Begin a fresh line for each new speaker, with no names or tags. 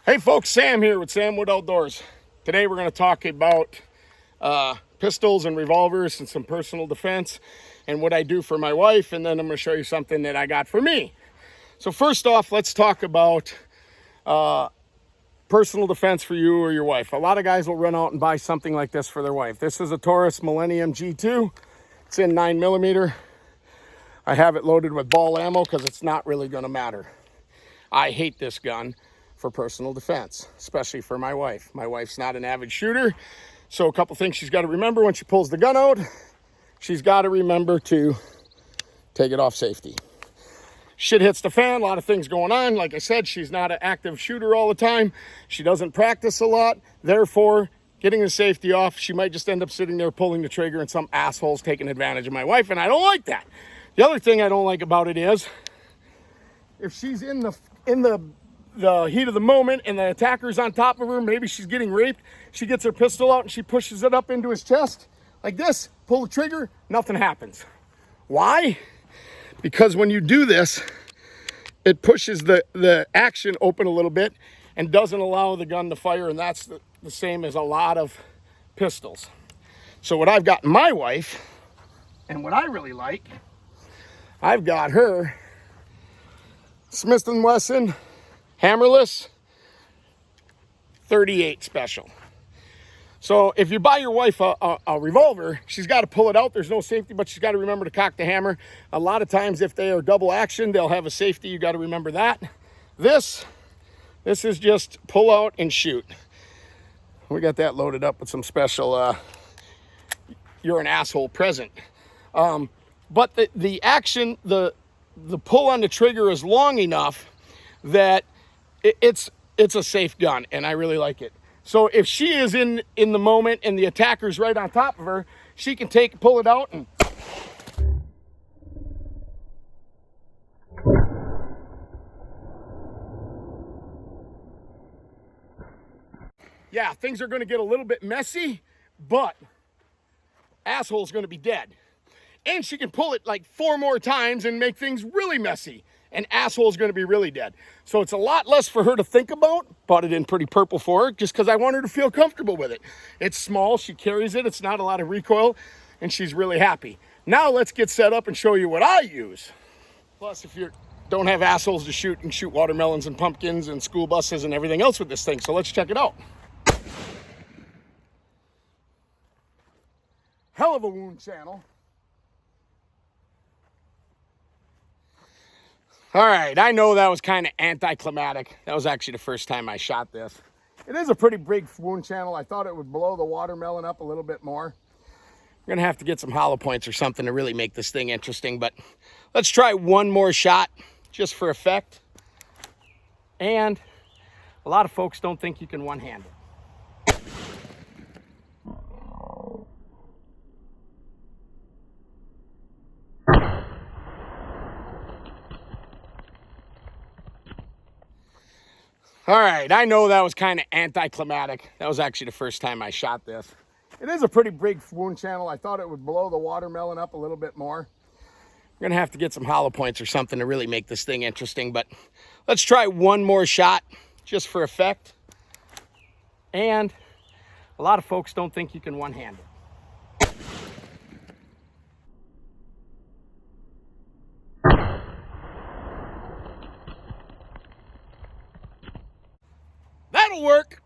Hey folks, Sam here with Sam Wood Outdoors. Today we're going to talk about pistols and revolvers and some personal defense and what I do for my wife, and then I'm going to show you something that I got for me. So first off, let's talk about personal defense for you or your wife. A lot of guys will run out and buy something like this for their wife. This is a Taurus Millennium G2. It's in 9mm. I have it loaded with ball ammo because it's not really going to matter. I hate this gun for personal defense, especially for my wife. My wife's not an avid shooter, so a couple things she's got to remember when she pulls the gun out. She's got to remember to take it off safety. Shit hits the fan, a lot of things going on. Like I said, she's not an active shooter all the time. She doesn't practice a lot. Therefore, getting the safety off, she might just end up sitting there pulling the trigger and some asshole's taking advantage of my wife, and I don't like that. The other thing I don't like about it is if she's in the heat of the moment and the attacker's on top of her, maybe she's getting raped, she gets her pistol out and she pushes it up into his chest like this, pull the trigger, nothing happens. Why? Because when you do this, it pushes the action open a little bit and doesn't allow the gun to fire, and that's the same as a lot of pistols. So what I've got in my wife, and what I really like, I've got her Smith & Wesson hammerless 38 special. So if you buy your wife a revolver, she's got to pull it out. There's no safety, but she's got to remember to cock the hammer. A lot of times if they are double action, they'll have a safety. You got to remember that. This is just pull out and shoot. We got that loaded up with some special you're an asshole present. But the action, the pull on the trigger is long enough that it's a safe gun, and I really like it. So if she is in the moment and the attacker's right on top of her, she can pull it out and yeah, things are going to get a little bit messy, but asshole's going to be dead. And she can pull it like 4 more times and make things really messy. And asshole's going to be really dead. So it's a lot less for her to think about. Bought it in pretty purple for her just because I want her to feel comfortable with it. It's small, she carries it, it's not a lot of recoil, and she's really happy. Now let's get set up and show you what I use. Plus, if you don't have assholes to shoot, and shoot watermelons and pumpkins and school buses and everything else with this thing. So let's check it out. Hell of a wound channel. All right, I know that was kind of anticlimactic. That was actually the first time I shot this. It is a pretty big wound channel. I thought it would blow the watermelon up a little bit more. We're gonna have to get some hollow points or something to really make this thing interesting, but let's try one more shot just for effect. And a lot of folks don't think you can one-hand it. All right, I know that was kind of anticlimactic. That was actually the first time I shot this. It is a pretty big wound channel. I thought it would blow the watermelon up a little bit more. We're gonna have to get some hollow points or something to really make this thing interesting, but let's try one more shot just for effect. And a lot of folks don't think you can one-hand it. That'll work.